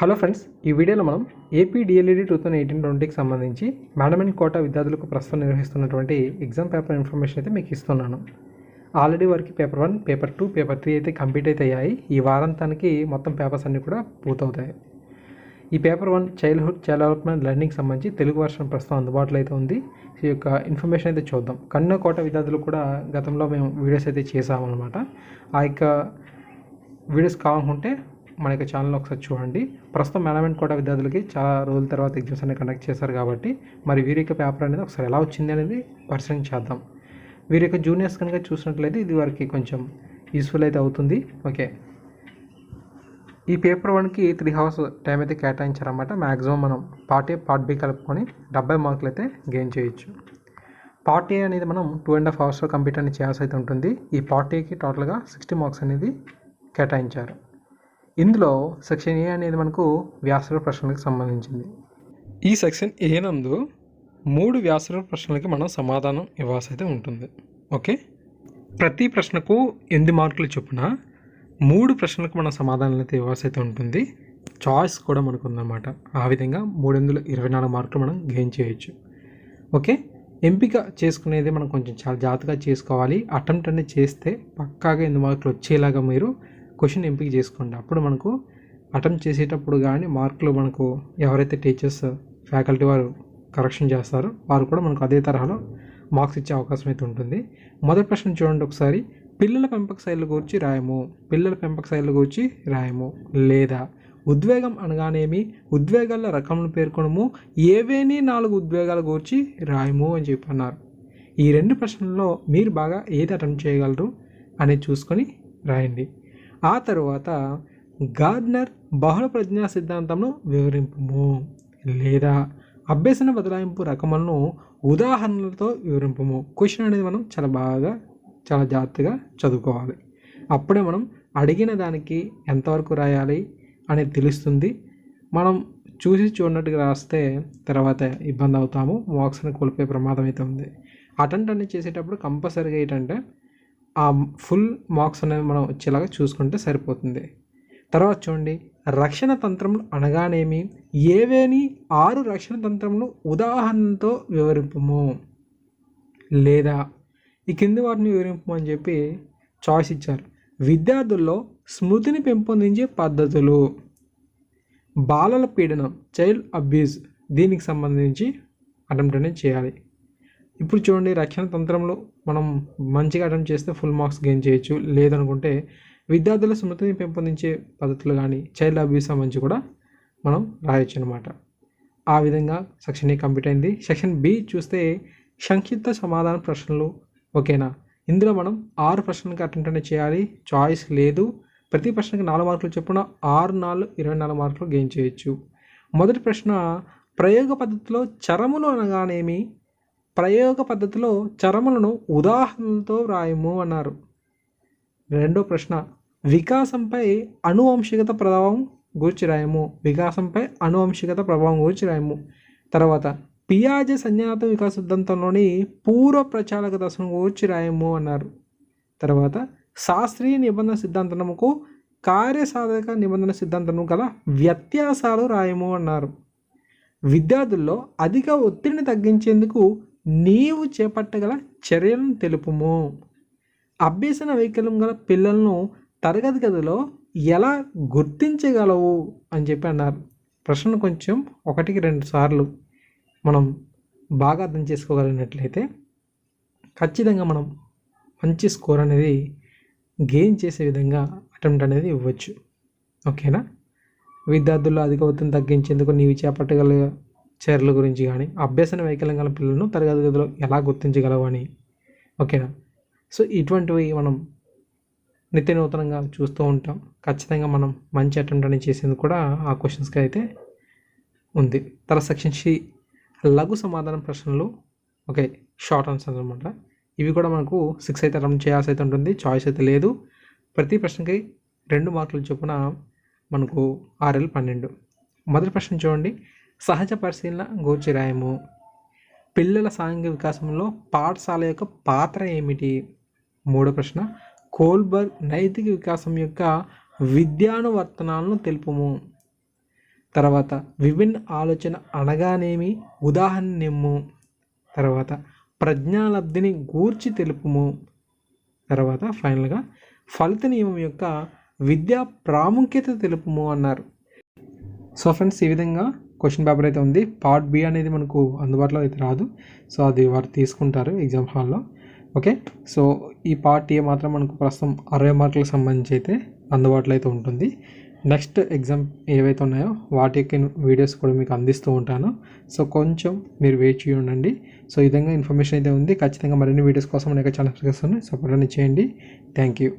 Hello friends, ఈ వీడియోలో మనం ఏపీ డిఎల్ఈడి 2018-20కి సంబంధించి మేనేజ్మెంట్ కోటా విద్యార్థులకు ప్రస్తుతం నిర్వహిస్తున్నటువంటి ఎగ్జామ్ పేపర్ ఇన్ఫర్మేషన్ అయితే మీకు ఇస్తున్నాను. ఆల్రెడీ వారికి పేపర్ 1, పేపర్ 2, పేపర్ 3 అయితే కంప్లీట్ అయితే అయ్యాయి. ఈ వారాంతానికి మొత్తం పేపర్స్ అన్నీ కూడా పూర్తవుతాయి. ఈ పేపర్ 1 చైల్డ్ డెవలప్మెంట్ లెర్నింగ్ సంబంధించి తెలుగు వర్షన్ ప్రస్తుతం అందుబాటులో అయితే ఉంది. ఈ యొక్క ఇన్ఫర్మేషన్ అయితే చూద్దాం. కన్నడ కోటా విద్యార్థులు కూడా గతంలో మేము వీడియోస్ అయితే చేసామన్నమాట. ఆ యొక్క వీడియోస్ కావాలనుకుంటే మన యొక్క ఛానల్ ఒకసారి చూడండి. ప్రస్తుతం మేనేజ్మెంట్ కోటా విద్యార్థులకి చాలా రోజుల తర్వాత ఎగ్జామ్స్ అనేది కండక్ట్ చేశారు కాబట్టి మరి వీరి యొక్క పేపర్ అనేది ఒకసారి ఎలా వచ్చింది అనేది పరిశీలించేద్దాం. వీరి యొక్క జూనియర్స్ కనుక చూసినట్లయితే ఇది వారికి కొంచెం యూస్ఫుల్ అయితే అవుతుంది. ఓకే, ఈ పేపర్ 1కి 3 అవర్స్ టైం అయితే కేటాయించారన్నమాట. మ్యాక్సిమం మనం పార్ట్ ఏ పార్ట్ బి కలుపుకొని 70 మార్కులు అయితే గెయిన్ చేయొచ్చు. పార్ట్ ఏ అనేది మనం 2.5 అవర్స్లో కంప్లీట్ అనేది చేయాల్సి అయితే ఉంటుంది. ఈ పార్ట్ ఏకి టోటల్గా 60 మార్క్స్ అనేది కేటాయించారు. ఇందులో సెక్షన్ ఏ అనేది మనకు వ్యాసరూప ప్రశ్నలకు సంబంధించింది. ఈ సెక్షన్ ఏ నందు 3 వ్యాసరూప ప్రశ్నలకి మనం సమాధానం ఇవ్వాల్సి అయితే ఉంటుంది. ఓకే, ప్రతి ప్రశ్నకు 8 మార్కులు చొప్పున 3 ప్రశ్నలకు మనం సమాధానాలు అయితే ఇవ్వాల్సి అయితే ఉంటుంది. చాయిస్ కూడా మనకు ఉందన్నమాట. ఆ విధంగా 324 మార్కులు మనం గెయిన్ చేయొచ్చు. ఓకే, ఎంపిక చేసుకునేది మనం కొంచెం చాలా జాగ్రత్తగా చేసుకోవాలి. అటెంప్ట్ అనేది చేస్తే పక్కాగా 8 మార్కులు వచ్చేలాగా మీరు క్వశ్చన్ ఎంపిక చేసుకోండి. అప్పుడు మనకు అటెంప్ట్ చేసేటప్పుడు కానీ మార్కులు మనకు ఎవరైతే టీచర్స్ ఫ్యాకల్టీ వారు కరెక్షన్ చేస్తారో వారు కూడా మనకు అదే తరహాలో మార్క్స్ ఇచ్చే అవకాశం అయితే ఉంటుంది. మొదటి ప్రశ్న చూడండి ఒకసారి. పిల్లల పెంపక శైలి గురించి రాయము. పిల్లల పెంపక శైలి గురించి రాయము. లేదా ఉద్వేగం అనగానేమి, ఉద్వేగాల రకమును పేర్కొనము, ఏవేని 4 ఉద్వేగాల గురించి రాయము అని చెప్పి అన్నారు. ఈ 2 ప్రశ్నల్లో మీరు బాగా ఏది అటెంప్ట్ చేయగలరు అనేది చూసుకొని రాయండి. ఆ తర్వాత గార్డ్నర్ బహుళ ప్రజ్ఞా సిద్ధాంతంను వివరింపుము. లేదా అభ్యసన బదలాయింపు రకములను ఉదాహరణలతో వివరింపుము. క్వశ్చన్ అనేది మనం చాలా జాగ్రత్తగా చదువుకోవాలి. అప్పుడే మనం అడిగిన దానికి ఎంతవరకు రాయాలి అనేది తెలుస్తుంది. మనం చూడనట్టుగా రాస్తే తర్వాత ఇబ్బంది అవుతాము, మార్క్స్ని కోల్పోయే ప్రమాదం అయితే ఉంది. అటెంప్ట్ అనేది చేసేటప్పుడు కంపల్సరీగా ఏంటంటే ఆ ఫుల్ మార్క్స్ అనేవి మనం వచ్చేలాగా చూసుకుంటే సరిపోతుంది. తర్వాత చూడండి, రక్షణ తంత్రములు అనగానేమి, ఏవేని 6 రక్షణ తంత్రములు ఉదాహరణతో వివరింపము. లేదా ఈ కింది వాటిని వివరింపము అని చెప్పి చాయిస్ ఇచ్చారు. విద్యార్థుల్లో స్మృతిని పెంపొందించే పద్ధతులు, బాలల పీడనం, చైల్డ్ అబ్యూస్, దీనికి సంబంధించి అటెంప్ట్ అనేది చేయాలి. ఇప్పుడు చూడండి, రక్షణ తంత్రంలో మనం మంచిగా అటెంప్ట్ చేస్తే ఫుల్ మార్క్స్ గెయిన్ చేయొచ్చు. లేదనుకుంటే విద్యార్థుల స్మృతిని పెంపొందించే పద్ధతులు కానీ చైల్డ్ అబ్యూస్ సంబంధించి కూడా మనం రాయొచ్చు అనమాట. ఆ విధంగా సెక్షన్ ఏ కంప్లీట్ అయింది. సెక్షన్ బి చూస్తే సంక్షిప్త సమాధాన ప్రశ్నలు. ఓకేనా, ఇందులో మనం 6 ప్రశ్నలకు అటెంప్ట్ అనేది చేయాలి. చాయిస్ లేదు. ప్రతి ప్రశ్నకి 4 మార్కులు చొప్పున 6, 4, 24 మార్కులు గెయిన్ చేయొచ్చు. మొదటి ప్రశ్న, ప్రయోగ పద్ధతిలో చరములు అనగానేమి, ప్రయోగ పద్ధతిలో చరములను ఉదాహరణలతో వ్రాయము అన్నారు. రెండో ప్రశ్న, వికాసంపై అనువంశికత ప్రభావం గురించి రాయము. వికాసంపై అనువంశికత ప్రభావం గురించి రాయము. తర్వాత పియాజే సంజ్ఞానాత్మక వికాస సిద్ధాంతంలోని పూర్వ ప్రచాలక దశను గురించి రాయము అన్నారు. తర్వాత శాస్త్రీయ నిబంధన సిద్ధాంతముకు కార్యసాధక నిబంధన సిద్ధాంతము గల వ్యత్యాసాలు రాయము అన్నారు. విద్యార్థుల్లో అధిక ఒత్తిడిని తగ్గించేందుకు నీవు చేపట్టగల చర్యలను తెలుపుము. అభ్యసన వైకల్యం గల పిల్లలను తరగతి గదిలో ఎలా గుర్తించగలవు అని చెప్పి అన్నారు. ప్రశ్న కొంచెం 1-2 సార్లు మనం బాగా అర్థం చేసుకోగలిగినట్లయితే ఖచ్చితంగా మనం మంచి స్కోర్ అనేది గెయిన్ చేసే విధంగా అటెంప్ట్ అనేది ఇవ్వచ్చు. ఓకేనా, విద్యార్థుల్లో అధిక ఒత్తిడిని తగ్గించేందుకు నీవు చేపట్టగల చర్యల గురించి కానీ, అభ్యసన వైకల్యం గల పిల్లలను తరగతి గదిలో ఎలా గుర్తించగలవు అని. ఓకేనా, సో ఇటువంటివి మనం నిత్య నూతనంగా చూస్తూ ఉంటాం. ఖచ్చితంగా మనం మంచి అటెంప్ట్ అనేది చేసేందుకు కూడా ఆ క్వశ్చన్స్కి అయితే ఉంది. తర్వాత సెక్షన్ సి లఘు సమాధానం ప్రశ్నలు. ఓకే, షార్ట్ ఆన్సర్స్ అనమాట. ఇవి కూడా మనకు 6 అయితే అటెంప్ట్ చేయాల్సి అయితే ఉంటుంది. చాయిస్ అయితే లేదు. ప్రతి ప్రశ్నకి 2 మార్కులు చొప్పున మనకు 6, 12. మొదటి ప్రశ్న చూడండి, సహజ పరిశీలన గూర్చి రాయము. పిల్లల సాంఘిక వికాసంలో పాఠశాల యొక్క పాత్ర ఏమిటి. మూడో ప్రశ్న, కోల్బర్గ్ నైతిక వికాసం యొక్క విద్యానువర్తనాలను తెలుపుము. తర్వాత విభిన్న ఆలోచన అనగానేమి, ఉదాహరణ నిమ్ము. తర్వాత ప్రజ్ఞాలబ్ధిని గూర్చి తెలుపుము. తర్వాత ఫైనల్గా ఫలిత నియమం యొక్క విద్యా ప్రాముఖ్యత తెలుపుము అన్నారు. సో ఫ్రెండ్స్, ఈ విధంగా క్వశ్చన్ పేపర్ అయితే ఉంది. పార్ట్ బి అనేది మనకు అందుబాటులో అయితే రాదు, సో అది వారు తీసుకుంటారు ఎగ్జామ్ హాల్లో. ఓకే, సో ఈ పార్ట్ ఏ మాత్రం మనకు ప్రస్తుతం 60 మార్కులకు సంబంధించి అయితే అందుబాటులో అయితే ఉంటుంది. నెక్స్ట్ ఎగ్జామ్ ఏవైతే ఉన్నాయో వాటి యొక్క వీడియోస్ కూడా మీకు అందిస్తూ ఉంటాను. సో కొంచెం మీరు వెయిట్ చేయండి. సో ఈ విధంగా ఇన్ఫర్మేషన్ అయితే ఉంది. ఖచ్చితంగా మరిన్ని వీడియోస్ కోసం మన యొక్క ఛానల్ సబ్స్క్రైబ్ చేయండి. Thank you.